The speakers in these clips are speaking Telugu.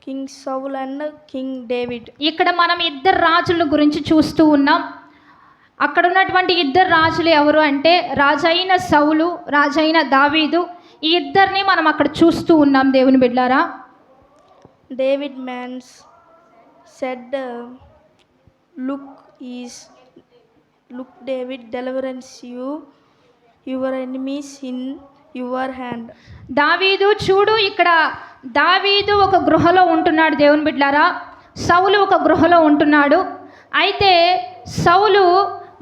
King Saul and king David. ఇక్కడ మనం ఇద్దరు రాజుల గురించి చూస్తూ ఉన్నాం. అక్కడ ఉన్నటువంటి ఇద్దరు రాజులు ఎవరు అంటే రాజైన సౌలు, రాజైన దావీదు. ఈ ఇద్దరిని మనం అక్కడ చూస్తూ ఉన్నాం దేవుని బిడ్డారా. David man's said look David deliverance your enemies in your hand. Daveedu చూడు, ఇక్కడ దావీదు ఒక గృహలో ఉంటున్నాడు దేవుని బిడ్డారా, సౌలు ఒక గృహలో ఉంటున్నాడు. అయితే సౌలు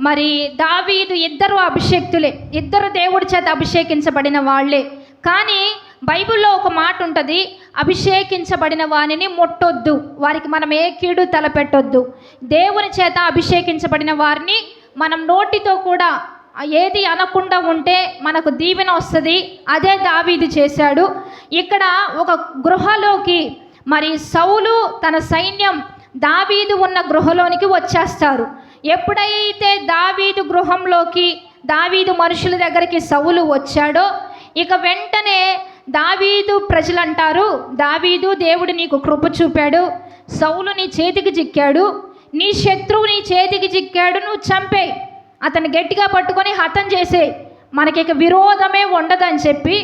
మరి దావీదు ఇద్దరు అభిషేక్తులే, ఇద్దరు దేవుడి చేత అభిషేకించబడిన వాళ్ళే. కానీ బైబిల్లో ఒక మాట ఉంటుంది, అభిషేకించబడిన వారిని ముట్టొద్దు, వారికి మనం ఏ కీడు తలపెట్టొద్దు. దేవుని చేత అభిషేకించబడిన వారిని మనం నోటితో కూడా ఏది అనకుండా ఉంటే మనకు దీవెన వస్తుంది. అదే దావీదు చేశాడు. ఇక్కడ ఒక గృహలోకి మరి సౌలు తన సైన్యం దావీదు ఉన్న గృహలోనికి వచ్చేస్తారు. ఎప్పుడైతే దావీదు గృహంలోకి, దావీదు మనుషుల దగ్గరికి సౌలు వచ్చాడో ఇక వెంటనే దావీదు ప్రజలు అంటారు, దావీదు దేవుడు నీకు కృప చూపాడు, సౌలు నీ చేతికి చిక్కాడు, నీ శత్రువు నీ చేతికి చిక్కాడు, నువ్వు చంపేయి, అతను గట్టిగా పట్టుకొని హతం చేసే, మనకి ఇక విరోధమే ఉండదని చెప్పి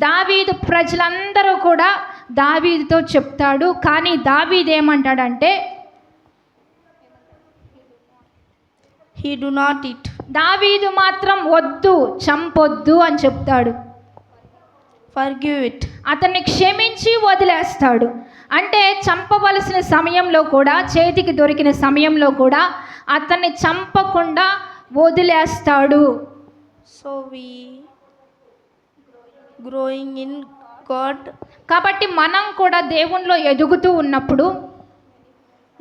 దావీదు ప్రజలందరూ కూడా దావీదుతో చెప్తాడు. కానీ దావీదు ఏమంటాడంటే హీ డు నాట్ ఇట్, దావీదు మాత్రం వద్దు, చంపొద్దు అని చెప్తాడు. ఫర్గివ్ ఇట్, అతన్ని క్షమించి వదిలేస్తాడు. అంటే చంపవలసిన సమయంలో కూడా, చేతికి దొరికిన సమయంలో కూడా అతన్ని చంపకుండా వదిలేస్తాడు. So we growing in God. కాబట్టి మనం కూడా దేవునిలో ఎదుగుతూ ఉన్నప్పుడు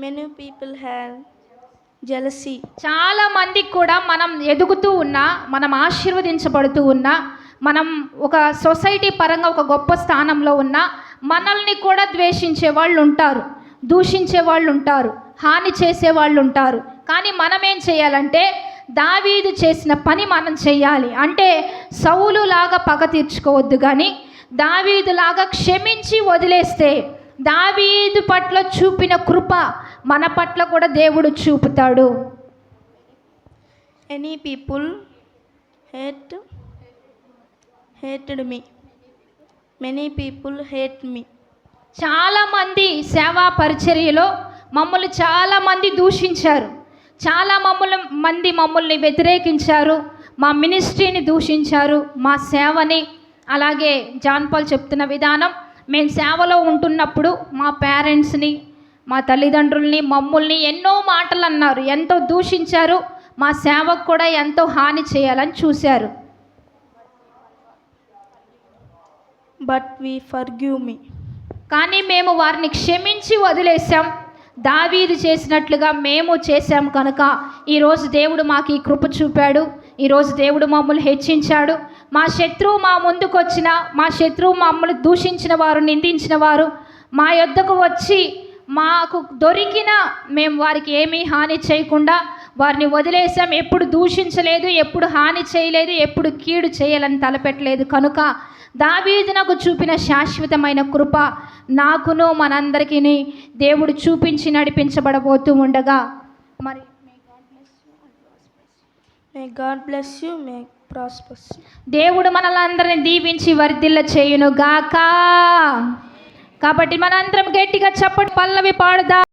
మెనీ పీపుల్ హ్యావ్ జెలసీ. చాలా మందికి కూడా మనం ఎదుగుతూ ఉన్నా, మనం ఆశీర్వదించబడుతూ ఉన్నా, మనం ఒక సొసైటీ పరంగా ఒక గొప్ప స్థానంలో ఉన్నా మనల్ని కూడా ద్వేషించే వాళ్ళు ఉంటారు, దూషించే వాళ్ళు ఉంటారు, హాని చేసే వాళ్ళు ఉంటారు. కానీ మనం ఏం చేయాలంటే దావీదు చేసిన పని మనం చేయాలి. అంటే సౌలు లాగా పగ తీర్చుకోవద్దు, కానీ దావీదు లాగా క్షమించి వదిలేస్తే దావీదు పట్ల చూపిన కృప మన పట్ల కూడా దేవుడు చూపుతాడు. ఎనీ పీపుల్ హేటెడ్ మీ, మెనీ పీపుల్ హేట్ మీ. చాలామంది సేవా పరిచర్యలో మమ్మల్ని చాలామంది దూషించారు, చాలా మమ్మల్ని వ్యతిరేకించారు, మా మినిస్ట్రీని దూషించారు, మా సేవని. అలాగే జాన్ పాల్ చెప్తున్న విధానం, మేము సేవలో ఉంటున్నప్పుడు మా పేరెంట్స్ని, మా తల్లిదండ్రుల్ని, మమ్మల్ని ఎన్నో మాటలు అన్నారు, ఎంతో దూషించారు, మా సేవకు కూడా ఎంతో హాని చేయాలని చూశారు. బట్ వి ఫర్గివ్ మీ, కానీ మేము వారిని క్షమించి వదిలేసాం. దావీదు చేసినట్లుగా మేము చేశాం కనుక ఈరోజు దేవుడు మాకు ఈ కృప చూపాడు. ఈరోజు దేవుడు మమ్మల్ని హెచ్చించాడు. మా శత్రువు మా ముందుకు వచ్చిన, మా శత్రువు మమ్మల్ని దూషించిన వారు, నిందించిన వారు మా యొద్దకు వచ్చి మాకు దొరికిన మేము వారికి ఏమీ హాని చేయకుండా వారిని వదిలేసాం. ఎప్పుడు దూషించలేదు, ఎప్పుడు హాని చేయలేదు, ఎప్పుడు కీడు చేయాలని తలపెట్టలేదు. కనుక దావీదునకు చూపిన శాశ్వతమైన కృప నాకును మనందరికీ దేవుడు చూపించి నడిపించబడబోతూ ఉండగా మరి may God bless you, May prospers. దేవుడు మనలందరిని దీవించి వర్ధిల్ల చేయును గాక. కాబట్టి మనందరం గట్టిగా చప్పటి పల్లవి పాడుదాం.